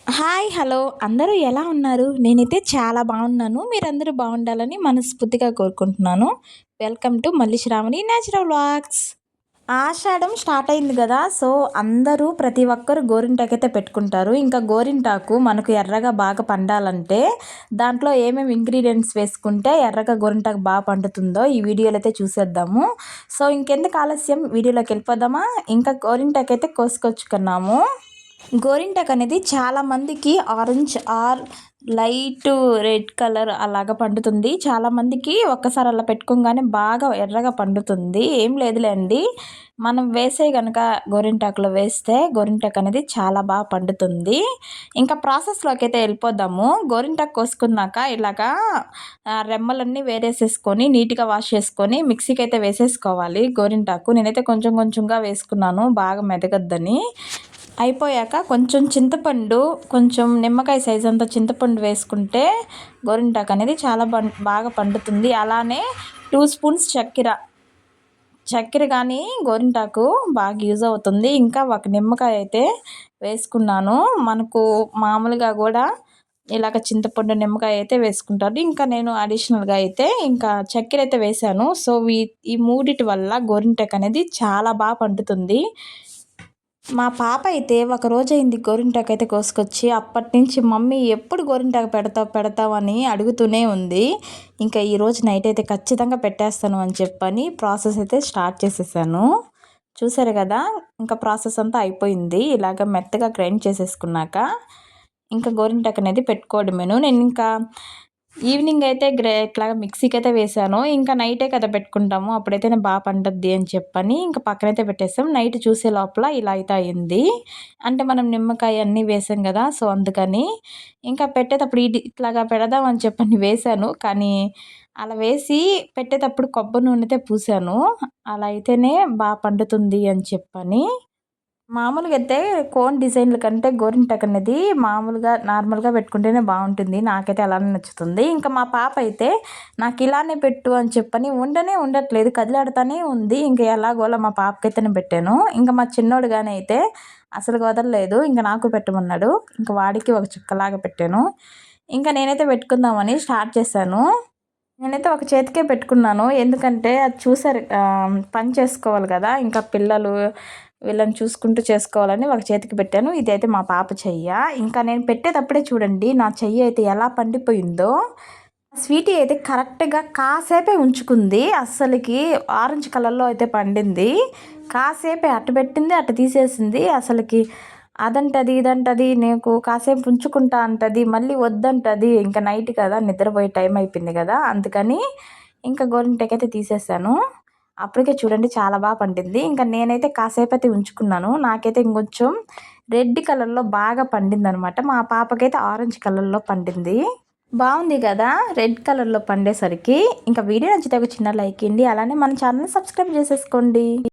Hi! Hello! అందరూ ఎలా ఉన్నారు? నేనైతే చాలా బాగున్నాను. మీరందరూ బాగుండాలని మనస్ఫూర్తిగా కోరుకుంటున్నాను. Welcome to Malli Sravani natural vlogs. ఆషాఢం స్టార్ట్ అయింది గదా! సో, అందరూ ప్రతి ఒక్కరు గోరింటాకైతే పెట్టుకుంటారు. ఇంకా గోరింటాకు మనకు ఎర్రగా బాగా పండాలంటే దాంట్లో ఏమేమి ఇంగ్రీడియంట్స్ వేసుకుంటే ఎర్రగా గోరింటాకు బాగా పండుతుందో ఈ వీడియోలో అయితే చూసేద్దాము. సో, ఇంకెందుకు ఆలస్యం వీడియోలోకి వెళ్ళిపోదామా? ఇంకా గోరింటాకైతే కోసుకొచ్చుకున్నాము. గోరింటాకు అనేది చాలామందికి orange are light red colour అలాగా పండుతుంది. చాలామందికి ఒక్కసారి అలా పెట్టుకోగానే బాగా ఎర్రగా పండుతుంది. ఏం లేదులేండి, మనం వేసే గనక గోరింటాకులో వేస్తే గోరింటాకు అనేది చాలా బాగా పండుతుంది. ఇంకా ప్రాసెస్లోకి అయితే వెళ్ళిపోదాము. గోరింటాకు కోసుకున్నాక ఇలాగా రెమ్మలన్నీ వేరేసేసుకొని నీట్గా వాష్ చేసుకొని మిక్సీకి అయితే వేసేసుకోవాలి. గోరింటాకు నేనైతే కొంచెం కొంచెంగా వేసుకున్నాను, బాగా మెదగద్దని. అయిపోయాక కొంచెం చింతపండు, కొంచెం నిమ్మకాయ సైజ్ అంత చింతపండు వేసుకుంటే గోరింటాకు అనేది చాలా బాగా పండుతుంది. అలానే 2 స్పూన్స్ చక్కెర కానీ గోరింటాకు బాగా యూజ్ అవుతుంది. ఇంకా ఒక నిమ్మకాయ అయితే వేసుకున్నాను. మనకు మామూలుగా కూడా ఇలాగ చింతపండు నిమ్మకాయ అయితే వేసుకుంటారు. ఇంకా నేను అడిషనల్గా అయితే ఇంకా చక్కెర అయితే వేసాను. సో ఈ మూడిటి వల్ల గోరింటాకు అనేది చాలా బాగా పండుతుంది. మా పాప అయితే ఒక రోజైంది గోరింటాకు అయితే కోసుకొచ్చి, అప్పటి నుంచి మమ్మీ ఎప్పుడు గోరింటాకు పెడతావు అని అడుగుతూనే ఉంది. ఇంకా ఈరోజు నైట్ అయితే ఖచ్చితంగా పెట్టేస్తాను అని చెప్పని ప్రాసెస్ అయితే స్టార్ట్ చేసేసాను. చూసారు కదా, ఇంకా ప్రాసెస్ అంతా అయిపోయింది. ఇలాగ మెత్తగా గ్రైండ్ చేసేసుకున్నాక ఇంకా గోరింటాకు అనేది పెట్టుకోవడమేను. నేను ఇంకా ఈవినింగ్ అయితే ఇట్లాగా మిక్సీకి అయితే వేసాను. ఇంకా నైటే కదా పెట్టుకుంటాము, అప్పుడైతేనే బాగా పండుద్ది అని చెప్పని ఇంకా పక్కనైతే పెట్టేసాం. నైట్ చూసే లోపల ఇలా అయితే అయింది. అంటే మనం నిమ్మకాయ అన్నీ వేసాం కదా, సో అందుకని ఇంకా పెట్టేటప్పుడు ఇట్లాగా పెడదాం అని చెప్పని వేసాను. కానీ అలా వేసి పెట్టేటప్పుడు కొబ్బరి నూనె అయితే పూసాను. అలా అయితేనే బాగా పండుతుంది అని చెప్పని. మామూలుగా అయితే కోన్ డిజైన్ల కంటే గోరింటాకు అనేది మామూలుగా నార్మల్గా పెట్టుకుంటేనే బాగుంటుంది. నాకైతే అలానే నచ్చుతుంది. ఇంకా మా పాప అయితే నాకు ఇలానే పెట్టు అని చెప్పని ఉండట్లేదు, కదిలాడుతూనే ఉంది. ఇంకా ఎలాగోలా మా పాపకైతేనే పెట్టాను. ఇంకా మా చిన్నోడు కానీ అయితే అసలు వదలలేదు, ఇంకా నాకు పెట్టమన్నాడు. ఇంకా వాడికి ఒక చుక్కలాగా పెట్టాను. ఇంకా నేనైతే పెట్టుకుందామని స్టార్ట్ చేశాను. నేనైతే ఒక చేతికే పెట్టుకున్నాను, ఎందుకంటే అది చూసారు పని చేసుకోవాలి కదా, ఇంకా పిల్లలు వీళ్ళని చూసుకుంటూ చేసుకోవాలని ఒక చేతికి పెట్టాను. ఇదైతే మా పాప చెయ్య. ఇంకా నేను పెట్టేటప్పుడే చూడండి నా చెయ్యి అయితే ఎలా పండిపోయిందో. స్వీటీ అయితే కరెక్ట్గా కాసేపే ఉంచుకుంది. అస్సలకి ఆరెంజ్ కలర్లో అయితే పండింది. కాసేపే అట్టు పెట్టింది, అట్టు తీసేసింది. అసలుకి అదంటది ఇదంటది, నీకు కాసేపు ఉంచుకుంటా అంటది, మళ్ళీ వద్దంటది. ఇంకా నైట్ కదా, నిద్రపోయే టైం అయిపోయింది కదా, అందుకని ఇంకా గోరింటాకైతే తీసేసాను. అప్పటికే చూడండి చాలా బాగా పండింది. ఇంకా నేనైతే కాసేపు అయితే ఉంచుకున్నాను. నాకైతే ఇంకొంచెం రెడ్ కలర్లో బాగా పండిందనమాట. మా పాపకైతే ఆరెంజ్ కలర్లో పండింది. బాగుంది కదా రెడ్ కలర్లో పండేసరికి. ఇంకా వీడియో నచ్చితే ఒక చిన్న లైక్ ఇవ్వండి, అలానే మన ఛానల్ని సబ్స్క్రైబ్ చేసేసుకోండి.